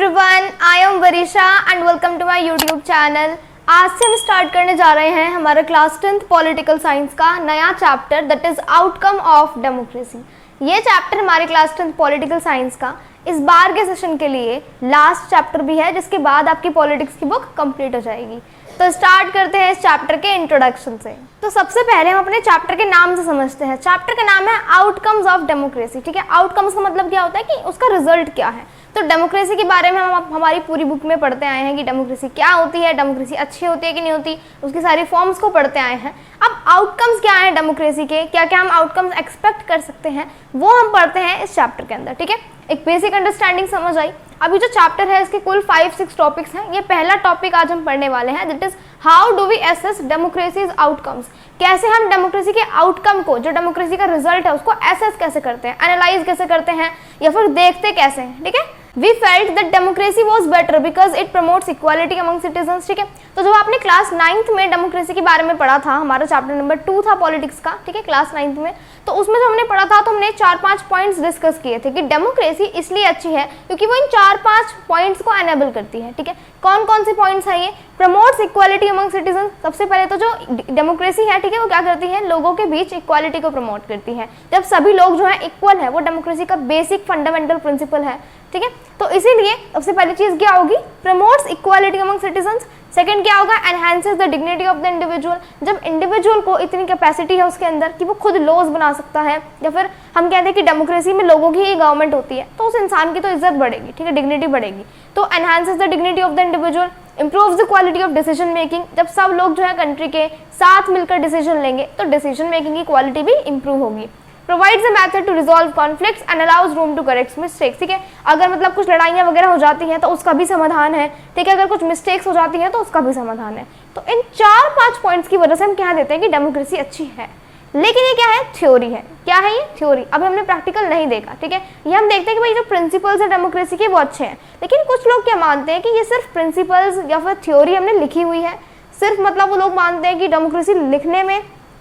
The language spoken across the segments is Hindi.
Everyone, I am Varisha and welcome to my YouTube channel. आज से हम स्टार्ट करने जा रहे हैं हमारा क्लास 10th पॉलिटिकल साइंस का नया chapter that is outcome of democracy. ये चैप्टर हमारे क्लास 10th पॉलिटिकल साइंस का इस बार के सेशन के लिए लास्ट चैप्टर भी है, जिसके बाद आपकी पॉलिटिक्स की बुक कंप्लीट हो जाएगी। तो स्टार्ट करते हैं इस चैप्टर के इंट्रोडक्शन से। तो सबसे पहले हम अपने चैप्टर के नाम से समझते हैं। चैप्टर का नाम है आउटकम्स ऑफ डेमोक्रेसी। ठीक है, आउटकम्स का मतलब क्या होता है कि उसका रिजल्ट क्या है। तो डेमोक्रेसी के बारे में हम हमारी पूरी बुक में पढ़ते आए हैं कि डेमोक्रेसी क्या होती है, डेमोक्रेसी अच्छी होती है कि नहीं होती, उसकी सारी फॉर्म्स को पढ़ते आए हैं। अब आउटकम्स क्या हैं डेमोक्रेसी के, क्या क्या हम आउटकम्स एक्सपेक्ट कर सकते हैं, वो हम पढ़ते हैं इस चैप्टर के अंदर। ठीक है, एक बेसिक अंडरस्टैंडिंग समझ आई। अभी जो चैप्टर है इसके कुल 5-6 टॉपिक्स हैं। ये पहला टॉपिक आज हम पढ़ने वाले हैं, that is how do we assess democracy's outcomes. कैसे हम डेमोक्रेसी के आउटकम को, जो डेमोक्रेसी का रिजल्ट है, उसको एसेस कैसे करते हैं, एनालाइज कैसे करते हैं, या फिर देखते कैसे हैं। ठीक है, we felt that democracy was better because it promotes equality among citizens. ठीक है, तो जब आपने क्लास 9th में डेमोक्रेसी के बारे में पढ़ा था, हमारा चैप्टर नंबर 2 था पॉलिटिक्स का। ठीक है, क्लास 9th में, तो उसमें जो हमने पढ़ा था तो हमने 4-5 पॉइंट्स डिस्कस किए थे कि डेमोक्रेसी इसलिए अच्छी है क्योंकि वो इन 4-5 पॉइंट्स को एनेबल करती है। ठीक है, कौन कौन से पॉइंट्स हैं ये? Promotes equality among citizen. सबसे पहले तो जो डेमोक्रेसी है, ठीक है, वो क्या करती है, लोगों के बीच इक्वालिटी को प्रमोट करती है। जब सभी लोग जो है इक्वल है, वो डेमोक्रेसी का बेसिक फंडामेंटल प्रिंसिपल है। ठीक है, तो इसीलिए सबसे पहली चीज क्या होगी, promotes equality among citizens. Second क्या होगा, enhances the dignity of the individual. जब इंडिविजुअल को इतनी कैपेसिटी है उसके अंदर कि वो खुद लॉज बना सकता है, या फिर हम कहते हैं कि डेमोक्रेसी में लोगों की ही गवर्नमेंट होती है, तो उस इंसान की तो इज्जत बढ़ेगी। ठीक है, डिग्निटी बढ़ेगी। तो enhances the dignity of the individual, improves the quality of decision making. जब सब लोग जो है कंट्री के साथ मिलकर डिसीजन लेंगे तो डिसीजन मेकिंग की क्वालिटी भी इंप्रूव होगी। Provides a method to resolve conflicts and allows room to correct mistakes. ठीक है, अगर मतलब कुछ लड़ाइयाँ वगैरह हो जाती हैं तो उसका भी समाधान है। ठीक है, अगर कुछ मिस्टेक्स हो जाती हैं तो उसका भी समाधान है। तो इन 4-5 पॉइंट्स की वजह से हम कह देते हैं कि डेमोक्रेसी अच्छी है। लेकिन ये क्या है, थ्योरी है। क्या है ये? थ्योरी। अभी हमने प्रैक्टिकल नहीं देखा। ठीक है, ये हम देखते हैं कि भाई जो प्रिंसिपल्स है डेमोक्रेसी के वो अच्छे हैं, लेकिन कुछ लोग क्या मानते हैं कि ये सिर्फ प्रिंसिपल्स या फिर थ्योरी हमने लिखी हुई है। सिर्फ मतलब वो लोग मानते हैं कि डेमोक्रेसी लिखने में,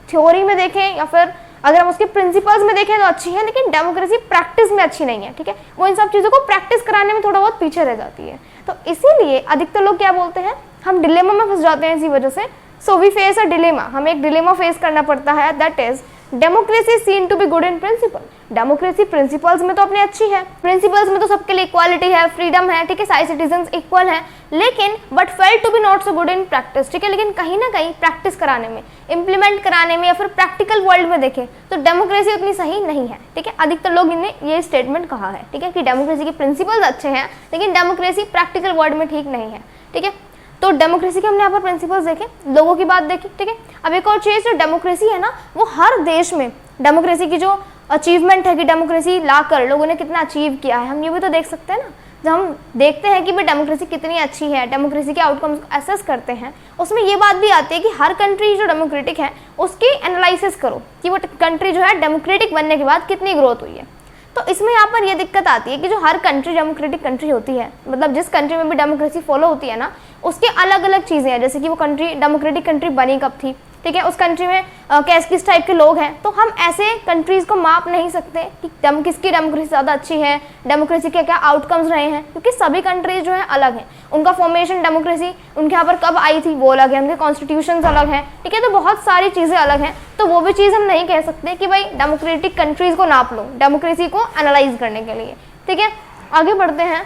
थ्योरी में देखें या फिर अगर हम उसके प्रिंसिपल्स में देखें तो अच्छी है, लेकिन डेमोक्रेसी प्रैक्टिस में अच्छी नहीं है। ठीक है, वो इन सब चीज़ों को प्रैक्टिस कराने में थोड़ा बहुत पीछे रह जाती है। तो इसीलिए अधिकतर लोग क्या बोलते हैं, हम डिलेमा में फंस जाते हैं इसी वजह से। So we face a dilemma, हमें एक डिलेमा फेस करना पड़ता है, that is democracy seen to be good in principle. Democracy principles में तो अपने अच्छी है, प्रिंसिपल्स में तो सबके लिए इक्वालिटी है, फ्रीडम है, ठीक है, सारे सिटीजन्स इक्वल हैं, लेकिन but felt to be not so good in practice. ठीक है, लेकिन कहीं ना कहीं प्रैक्टिस कराने में, इम्प्लीमेंट कराने में या फिर प्रैक्टिकल वर्ल्ड में देखें तो डेमोक्रेसी उतनी सही नहीं है। ठीक है, अधिकतर लोग इन्हें ये स्टेटमेंट कहा है, ठीक है, कि डेमोक्रेसी के प्रिंसिपल्स अच्छे हैं लेकिन डेमोक्रेसी प्रैक्टिकल वर्ल्ड में ठीक नहीं है। ठीक है, तो डेमोक्रेसी के हमने यहाँ पर प्रिंसिपल्स देखे, लोगों की बात देखी। ठीक है, अब एक और चीज़, जो डेमोक्रेसी है ना, वो हर देश में डेमोक्रेसी की जो अचीवमेंट है कि डेमोक्रेसी लाकर लोगों ने कितना अचीव किया है, हम ये भी तो देख सकते हैं ना। जब हम देखते हैं कि भाई डेमोक्रेसी कितनी अच्छी है, डेमोक्रेसी के आउटकम्स को एसेस करते हैं, उसमें ये बात भी आती है कि हर कंट्री जो डेमोक्रेटिक है उसकी एनालिसिस करो कि वो कंट्री जो है डेमोक्रेटिक बनने के बाद कितनी ग्रोथ हुई है। तो इसमें यहाँ पर ये दिक्कत आती है कि जो हर कंट्री डेमोक्रेटिक कंट्री होती है, मतलब जिस कंट्री में भी डेमोक्रेसी फॉलो होती है ना, उसके अलग अलग चीज़ें हैं, जैसे कि वो कंट्री डेमोक्रेटिक कंट्री बनी कब थी, ठीक है, उस कंट्री में किस टाइप के लोग हैं। तो हम ऐसे कंट्रीज़ को माप नहीं सकते कि किसकी डेमोक्रेसी ज़्यादा अच्छी है, डेमोक्रेसी के क्या आउटकम्स रहे हैं, क्योंकि सभी कंट्रीज जो है अलग हैं, उनका फॉर्मेशन डेमोक्रेसी उनके यहाँ पर कब आई थी वो अलग है, उनके कॉन्स्टिट्यूशंस अलग हैं। ठीक है, तो बहुत सारी चीज़ें अलग हैं, तो वो भी चीज़ हम नहीं कह सकते कि भाई डेमोक्रेटिक कंट्रीज़ को नाप लो डेमोक्रेसी को एनालाइज करने के लिए। ठीक है, आगे बढ़ते हैं।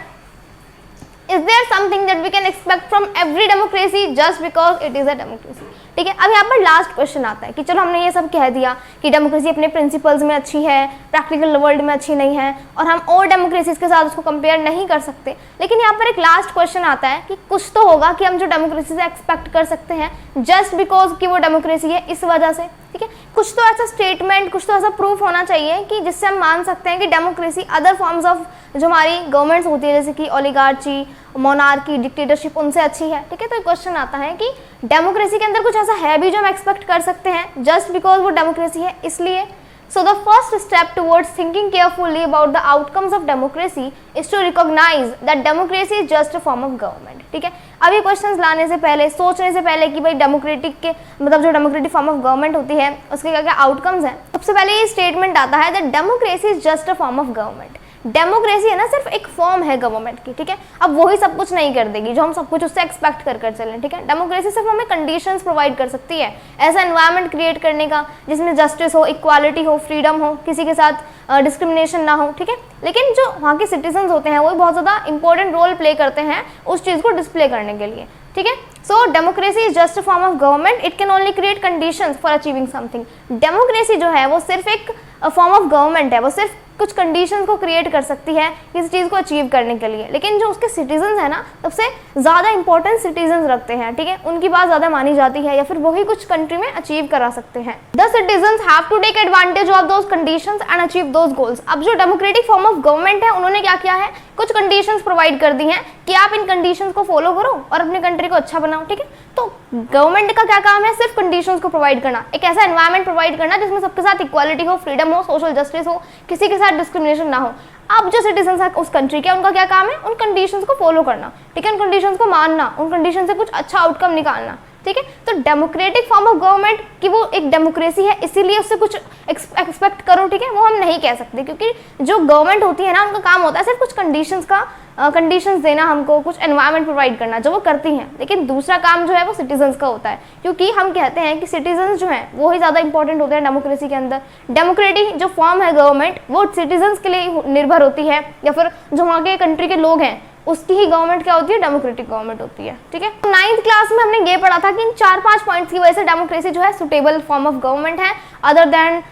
Is there something that we can expect from every democracy just because it is a democracy? ठीक है, अब यहाँ पर लास्ट क्वेश्चन आता है कि चलो हमने ये सब कह दिया कि डेमोक्रेसी अपने प्रिंसिपल्स में अच्छी है, प्रैक्टिकल वर्ल्ड में अच्छी नहीं है, और हम और डेमोक्रेसीज के साथ उसको कंपेयर नहीं कर सकते, लेकिन यहाँ पर एक लास्ट क्वेश्चन आता है कि कुछ तो होगा कि हम जो डेमोक्रेसी से एक्सपेक्ट कर सकते हैं जस्ट बिकॉज कि वो डेमोक्रेसी है, इस वजह से। ठीक है, कुछ तो ऐसा स्टेटमेंट, कुछ तो ऐसा प्रूफ होना चाहिए कि जिससे हम मान सकते हैं कि डेमोक्रेसी अदर फॉर्म्स ऑफ जो हमारी गवर्नमेंट्स होती है, जैसे कि ओलिगार्ची, मोनार्की, डिक्टेटरशिप, उनसे अच्छी है। ठीक है, तो एक क्वेश्चन आता है कि डेमोक्रेसी के अंदर कुछ ऐसा है भी जो हम एक्सपेक्ट कर सकते हैं जस्ट बिकॉज वो डेमोक्रेसी है इसलिए। So the first step towards thinking carefully about the outcomes of democracy is to recognize that democracy is just a form of government. ठीक है, अभी क्वेश्चंस लाने से पहले, सोचने से पहले कि भाई डेमोक्रेटिक के मतलब जो डेमोक्रेटिक फॉर्म ऑफ गवर्नमेंट होती है उसके क्या क्या आउटकम्स हैं, सबसे पहले ये स्टेटमेंट आता है that democracy is just a form of government. Democracy है ना सिर्फ एक फॉर्म है गवर्नमेंट की, ठीक है। अब वही सब कुछ नहीं कर देगी जो हम सब कुछ उससे एक्सपेक्ट कर चलें, ठीक है। डेमोक्रेसी सिर्फ हमें कंडीशंस प्रोवाइड कर सकती है ऐसा एनवायरनमेंट क्रिएट करने का जिसमें जस्टिस हो, इक्वालिटी हो, फ्रीडम हो, किसी के साथ डिस्क्रिमिनेशन ना हो, ठीक है। लेकिन जो वहाँ के सिटीजन्स होते हैं वो बहुत ज़्यादा इंपॉर्टेंट रोल प्ले करते हैं उस चीज़ को डिस्प्ले करने के लिए, ठीक है। So democracy is just a form of government, it can only create conditions for achieving something. Democracy जो है वो सिर्फ एक फॉर्म ऑफ गवर्नमेंट है, वो सिर्फ कुछ कंडीशंस को क्रिएट कर सकती है किसी चीज़ को अचीव करने के लिए। लेकिन जो उसके सिटीजन्स हैं ना सबसे ज़्यादा इंपॉर्टेंस सिटीजन्स रखते हैं, ठीक है, उनकी बात ज़्यादा मानी जाती है या फिर वही कुछ कंट्री में अचीव करा सकते हैं। The citizens have to take advantage of those conditions and achieve those goals. अब जो डेमोक्रेटिक फॉर्म ऑफ गवर्नमेंट है उन्होंने क्या किया है, कुछ कंडीशंस प्रोवाइड कर दी हैं कि आप इन कंडीशंस को फॉलो करो और अपनी कंट्री को अच्छा बनाओ, ठीक है। तो गवर्नमेंट का क्या काम है, सिर्फ कंडीशंस को प्रोवाइड करना, एक ऐसा एनवायरनमेंट प्रोवाइड करना जिसमें सबके साथ इक्वालिटी हो, फ्रीडम हो, सोशल जस्टिस हो, किसी के साथ डिस्क्रिमिनेशन ना हो। अब जो सिटीजन्स है उस कंट्री के उनका क्या काम है, उन कंडीशंस को फॉलो करना, ठीक है, उन कंडीशंस को मानना, उन कंडीशन से कुछ अच्छा आउटकम निकालना, ठीक है। तो डेमोक्रेटिक फॉर्म ऑफ गवर्नमेंट की वो एक डेमोक्रेसी है इसीलिए उससे कुछ एक्सपेक्ट करो, ठीक है, वो हम नहीं कह सकते क्योंकि जो गवर्नमेंट होती है ना उनका काम होता है सिर्फ कुछ कंडीशंस देना, हमको कुछ एनवायरनमेंट प्रोवाइड करना जो वो करती हैं। लेकिन दूसरा काम जो है वो सिटीजन्स का होता है क्योंकि हम कहते हैं कि सिटीजन्स जो हैं वो ही ज़्यादा इंपॉर्टेंट होते हैं डेमोक्रेसी के अंदर। डेमोक्रेटिक जो फॉर्म है गवर्नमेंट वो सिटीजन्स के लिए निर्भर होती है या फिर जो वहाँ के कंट्री के लोग हैं उसकी ही गवर्नमेंट क्या होती है, डेमोक्रेटिक गवर्नमेंट होती है, ठीक है। 9th क्लास में हमने ये पढ़ा था कि इन 4-5 पॉइंट्स की वजह से डेमोक्रेसी जो है सुटेबल फॉर्म ऑफ गवर्नमेंट है अदर देन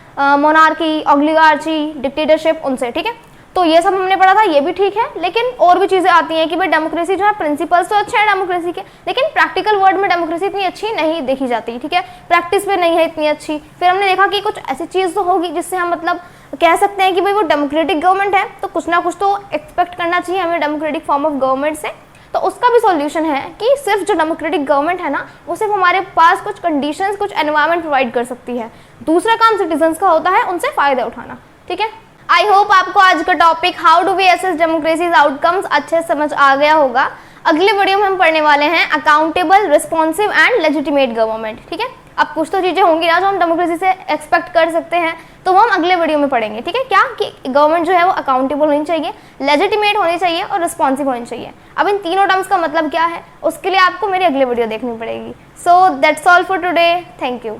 मोनार्की, ओलिगार्ची, डिक्टेटरशिप उनसे, ठीक है। तो ये सब हमने पढ़ा था, ये भी ठीक है। लेकिन और भी चीज़ें आती हैं कि भाई डेमोक्रेसी जो है प्रिंसिपल्स तो अच्छे हैं डेमोक्रेसी के, लेकिन प्रैक्टिकल वर्ड में डेमोक्रेसी इतनी अच्छी नहीं देखी जाती, ठीक है, प्रैक्टिस में नहीं है इतनी अच्छी। फिर हमने देखा कि कुछ ऐसी चीज़ तो होगी जिससे हम मतलब कह सकते हैं कि भाई वो डेमोक्रेटिक गवर्नमेंट है, तो कुछ ना कुछ तो एक्सपेक्ट करना चाहिए हमें डेमोक्रेटिक फॉर्म ऑफ गवर्नमेंट से। तो उसका भी सॉल्यूशन है कि सिर्फ जो डेमोक्रेटिक गवर्नमेंट है ना वो सिर्फ हमारे पास कुछ कंडीशंस, कुछ एनवायरनमेंट प्रोवाइड कर सकती है। दूसरा काम सिटीजन्स का होता है उनसे फ़ायदा उठाना, ठीक है। आई होप आपको आज का topic how do we assess democracy's outcomes अच्छे से समझ आ गया होगा। अगले वीडियो में हम पढ़ने वाले हैं accountable, responsive and legitimate government, ठीक है। अब कुछ तो चीज़ें होंगी ना जो हम डेमोक्रेसी से एक्सपेक्ट कर सकते हैं, तो वो हम अगले वीडियो में पढ़ेंगे, ठीक है। क्या कि गवर्नमेंट जो है वो अकाउंटेबल होनी चाहिए, लेजिटिमेट होनी चाहिए और रिस्पॉन्सिव होनी चाहिए। अब इन तीनों टर्म्स का मतलब क्या है उसके लिए आपको मेरी अगले वीडियो देखनी पड़ेगी। So that's all for today, thank you.